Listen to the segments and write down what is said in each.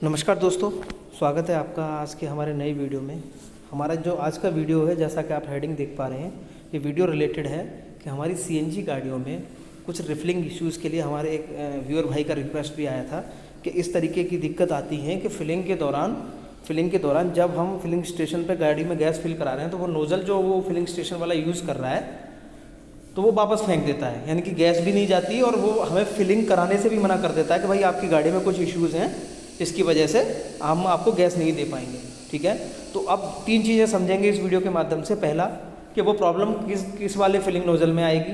नमस्कार दोस्तों, स्वागत है आपका आज के हमारे नई वीडियो में। हमारा जो आज का वीडियो है, जैसा कि आप हेडिंग देख पा रहे हैं, ये वीडियो रिलेटेड है कि हमारी सीएनजी गाड़ियों में कुछ रिफिलिंग इश्यूज़ के लिए हमारे एक व्यूअर भाई का रिक्वेस्ट भी आया था कि इस तरीके की दिक्कत आती है कि फिलिंग के दौरान जब हम फिलिंग स्टेशन पर गाड़ी में गैस फिल करा रहे हैं तो वो नोज़ल जो वो फिलिंग स्टेशन वाला यूज़ कर रहा है तो वो वापस फेंक देता है, यानी कि गैस भी नहीं जाती और वो हमें फिलिंग कराने से भी मना कर देता है कि भाई आपकी गाड़ी में कुछ इश्यूज़ हैं, इसकी वजह से हम आपको गैस नहीं दे पाएंगे। ठीक है, तो अब 3 चीज़ें समझेंगे इस वीडियो के माध्यम से। पहला कि वो प्रॉब्लम किस वाले फिलिंग नोज़ल में आएगी,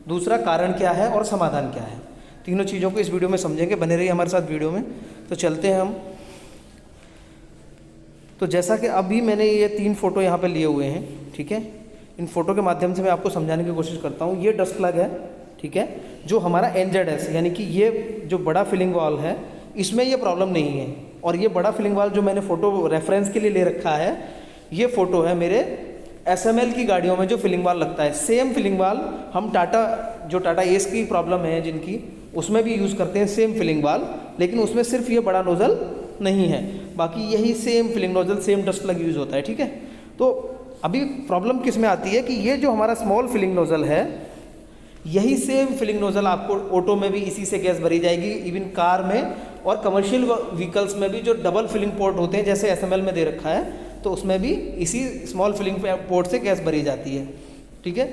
दूसरा कारण क्या है और समाधान क्या है। तीनों चीज़ों को इस वीडियो में समझेंगे, बने रहिए हमारे साथ वीडियो में। तो चलते हैं हम। तो जैसा कि अभी मैंने ये 3 फ़ोटो यहाँ पर लिए हुए हैं, ठीक है, इन फ़ोटो के माध्यम से मैं आपको समझाने की कोशिश करता हूँ। ये डस्ट प्लग है, ठीक है, जो हमारा NZS यानी कि ये जो बड़ा फिलिंग वाल्व है इसमें ये प्रॉब्लम नहीं है। और ये बड़ा फिलिंग वाल्व जो मैंने फ़ोटो रेफरेंस के लिए ले रखा है, ये फ़ोटो है मेरे SML की गाड़ियों में जो फिलिंग वाल्व लगता है। सेम फिलिंग वाल्व हम टाटा एस की प्रॉब्लम है जिनकी, उसमें भी यूज़ करते हैं सेम फिलिंग वाल्व, लेकिन उसमें सिर्फ ये बड़ा नोज़ल नहीं है, बाकी यही same filling nozzle same dust plug use होता है। ठीक है, तो अभी प्रॉब्लम किस में आती है कि ये जो हमारा स्मॉल फिलिंग नोज़ल है, यही सेम फिलिंग नोज़ल आपको ऑटो में भी इसी से गैस भरी जाएगी, इवन कार में और कमर्शियल व्हीकल्स में भी जो डबल फिलिंग पोर्ट होते हैं जैसे SML में दे रखा है, तो उसमें भी इसी स्मॉल फिलिंग पोर्ट से गैस भरी जाती है। ठीक है,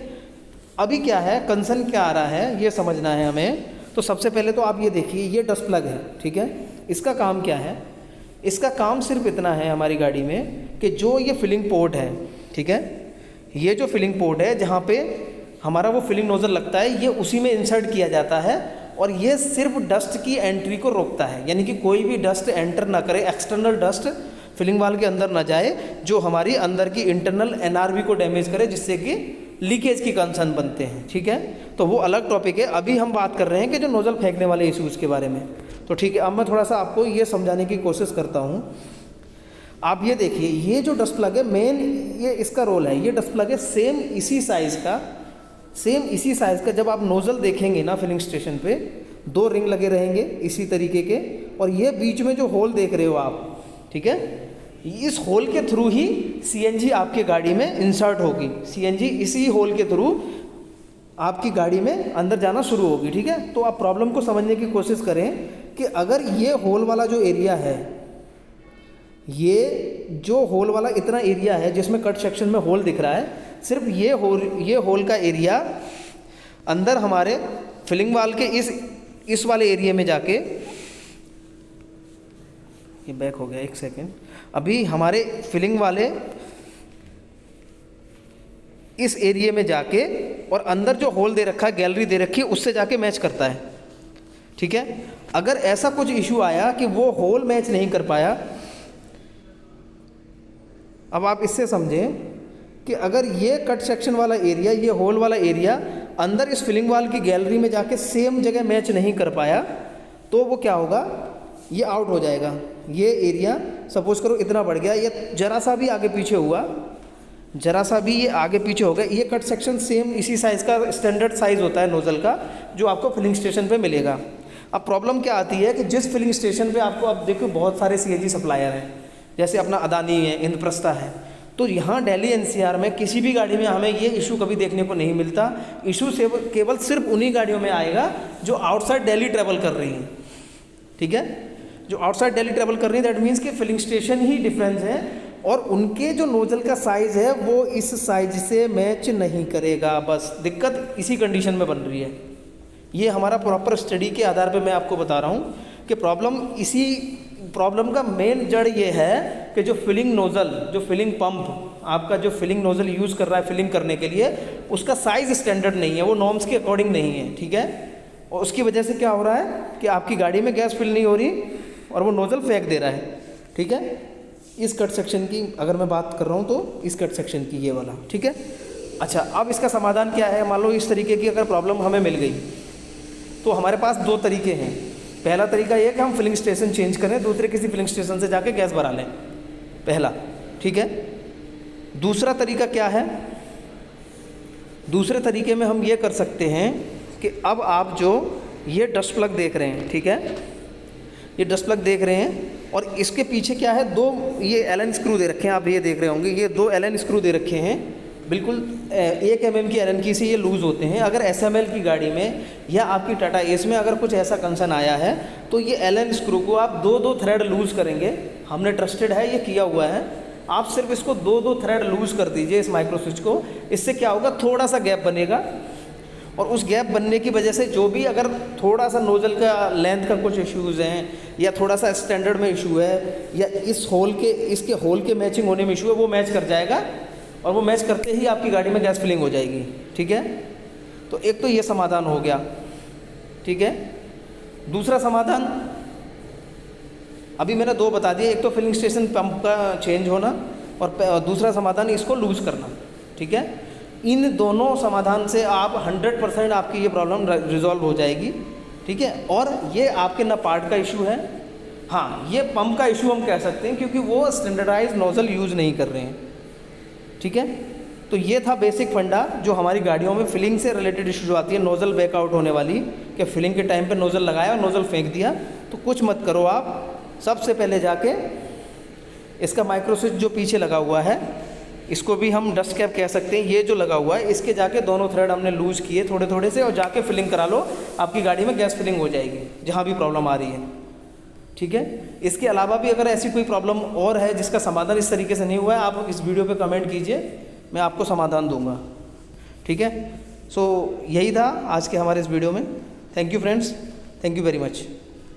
अभी क्या है, कंसर्न क्या आ रहा है ये समझना है हमें। तो सबसे पहले तो आप ये देखिए, ये डस्ट प्लग है, ठीक है, इसका काम क्या है? इसका काम सिर्फ इतना है हमारी गाड़ी में कि जो ये फिलिंग पोर्ट है, ठीक है, ये जो फिलिंग पोर्ट है जहाँ पे हमारा वो फिलिंग नोज़ल लगता है, ये उसी में इंसर्ट किया जाता है और ये सिर्फ डस्ट की एंट्री को रोकता है, यानी कि कोई भी डस्ट एंटर ना करे, एक्सटर्नल डस्ट फिलिंग वाल्व के अंदर ना जाए जो हमारी अंदर की इंटरनल NRV को डैमेज करे, जिससे कि लीकेज की कंसर्न बनते हैं। ठीक है, तो वो अलग टॉपिक है। अभी हम बात कर रहे हैं कि जो नोज़ल फेंकने वाले इशूज़ के बारे में। तो ठीक है, अब मैं थोड़ा सा आपको ये समझाने की कोशिश करता हूँ। आप ये देखिए, ये जो डस्ट प्लग है मेन, ये इसका रोल है, ये डस्ट प्लग है सेम इसी साइज़ का। जब आप नोज़ल देखेंगे ना फिलिंग स्टेशन पे, 2 रिंग लगे रहेंगे इसी तरीके के, और ये बीच में जो होल देख रहे हो आप, ठीक है, इस होल के थ्रू ही CNG आपकी गाड़ी में इंसर्ट होगी। CNG इसी होल के थ्रू आपकी गाड़ी में अंदर जाना शुरू होगी। ठीक है, तो आप प्रॉब्लम को समझने की कोशिश करें कि अगर ये होल वाला जो एरिया है, ये जो होल वाला इतना एरिया है जिसमें कट सेक्शन में होल दिख रहा है, सिर्फ ये होल का एरिया अंदर हमारे फिलिंग वाल्व के इस वाले एरिया में जाके, ये बैक हो गया, 1 सेकेंड, अभी हमारे फिलिंग वाले इस एरिया में जाके और अंदर जो होल दे रखा है, गैलरी दे रखी है, उससे जाके मैच करता है। ठीक है, अगर ऐसा कुछ इशू आया कि वो होल मैच नहीं कर पाया, अब आप इससे समझें कि अगर ये कट सेक्शन वाला एरिया, ये होल वाला एरिया अंदर इस फिलिंग वाल्व की गैलरी में जाके सेम जगह मैच नहीं कर पाया, तो वो क्या होगा, ये आउट हो जाएगा। ये एरिया सपोज करो इतना बढ़ गया, ये जरा सा भी आगे पीछे हुआ, जरा सा भी ये आगे पीछे हो गया, ये कट सेक्शन सेम इसी साइज़ का स्टैंडर्ड साइज़ होता है नोज़ल का, जो आपको फिलिंग स्टेशन पे मिलेगा। अब प्रॉब्लम क्या आती है कि जिस फिलिंग स्टेशन पे आपको, अब देखो बहुत सारे CNG सप्लायर हैं, जैसे अपना अदानी है, इंद्रप्रस्था है, तो यहाँ दिल्ली NCR में किसी भी गाड़ी में हमें ये इशू कभी देखने को नहीं मिलता। इशू केवल सिर्फ उन्हीं गाड़ियों में आएगा जो आउटसाइड दिल्ली ट्रैवल कर रही हैं। ठीक है, जो आउटसाइड दिल्ली ट्रैवल कर रही है, दैट मीन्स कि फिलिंग स्टेशन ही डिफरेंस है और उनके जो नोज़ल का साइज़ है वो इस साइज से मैच नहीं करेगा। बस दिक्कत इसी कंडीशन में बन रही है। ये हमारा प्रॉपर स्टडी के आधार पे मैं आपको बता रहा हूँ कि प्रॉब्लम का मेन जड़ ये है कि जो फिलिंग नोज़ल, जो फिलिंग पंप आपका जो फिलिंग नोज़ल यूज़ कर रहा है फिलिंग करने के लिए, उसका साइज़ स्टैंडर्ड नहीं है, वो नॉर्म्स के अकॉर्डिंग नहीं है। ठीक है, और उसकी वजह से क्या हो रहा है कि आपकी गाड़ी में गैस फिल नहीं हो रही और वो नोज़ल फेंक दे रहा है। ठीक है, इस कट सेक्शन की अगर मैं बात कर रहा हूँ तो इस कट सेक्शन की ये वाला। ठीक है, अच्छा, अब इसका समाधान क्या है? मान लो इस तरीके की अगर प्रॉब्लम हमें मिल गई तो हमारे पास 2 तरीके हैं। पहला तरीका ये कि हम फिलिंग स्टेशन चेंज करें, दूसरे किसी फिलिंग स्टेशन से जाके गैस भरा लें, पहला। ठीक है, दूसरा तरीका क्या है? दूसरे तरीके में हम ये कर सकते हैं कि अब आप जो ये डस्ट प्लग देख रहे हैं, ठीक है, ये डस्ट प्लग देख रहे हैं, और इसके पीछे क्या है, 2 ये एलन स्क्रू दे रखे हैं, आप ये देख रहे होंगे, ये 2 एलन स्क्रू दे रखे हैं, बिल्कुल 1 mm की एलन की से ये लूज़ होते हैं। अगर SML की गाड़ी में या आपकी टाटा एस में अगर कुछ ऐसा कंसर्न आया है तो ये एलन स्क्रू को आप 2-2 थ्रेड लूज़ करेंगे। हमने ट्रस्टेड है, ये किया हुआ है, आप सिर्फ इसको 2-2 थ्रेड लूज़ कर दीजिए इस माइक्रो स्विच को। इससे क्या होगा, थोड़ा सा गैप बनेगा, और उस गैप बनने की वजह से जो भी अगर थोड़ा सा नोज़ल का लेंथ का कुछ इश्यूज़ हैं, या थोड़ा सा स्टैंडर्ड में इशू है, या इसके होल के मैचिंग होने में इशू है, वो मैच कर जाएगा, और वो मैच करते ही आपकी गाड़ी में गैस फिलिंग हो जाएगी। ठीक है, तो एक तो ये समाधान हो गया। ठीक है, दूसरा समाधान अभी मैंने 2 बता दिए, एक तो फिलिंग स्टेशन पंप का चेंज होना, और दूसरा समाधान इसको लूज़ करना। ठीक है, इन दोनों समाधान से आप 100% आपकी ये प्रॉब्लम रिजॉल्व हो जाएगी। ठीक है, और ये आपके ना पार्ट का इशू है, हाँ ये पंप का इशू हम कह सकते हैं, क्योंकि वो स्टैंडर्डाइज नोज़ल यूज़ नहीं कर रहे हैं। ठीक है, तो ये था बेसिक फंडा जो हमारी गाड़ियों में फिलिंग से रिलेटेड इशू जो आती है, नोज़ल बैकआउट होने वाली, कि फिलिंग के टाइम पे नोज़ल लगाया और नोज़ल फेंक दिया। तो कुछ मत करो आप, सबसे पहले जाके इसका माइक्रो स्विच जो पीछे लगा हुआ है, इसको भी हम डस्ट कैप कह सकते हैं, ये जो लगा हुआ है, इसके जाके दोनों थ्रेड हमने लूज़ किए थोड़े थोड़े से, और जाके फिलिंग करा लो, आपकी गाड़ी में गैस फिलिंग हो जाएगी जहाँ भी प्रॉब्लम आ रही है। ठीक है, इसके अलावा भी अगर ऐसी कोई प्रॉब्लम और है जिसका समाधान इस तरीके से नहीं हुआ है, आप इस वीडियो पे कमेंट कीजिए, मैं आपको समाधान दूंगा। ठीक है, सो यही था आज के हमारे इस वीडियो में। Thank you friends, thank you very much.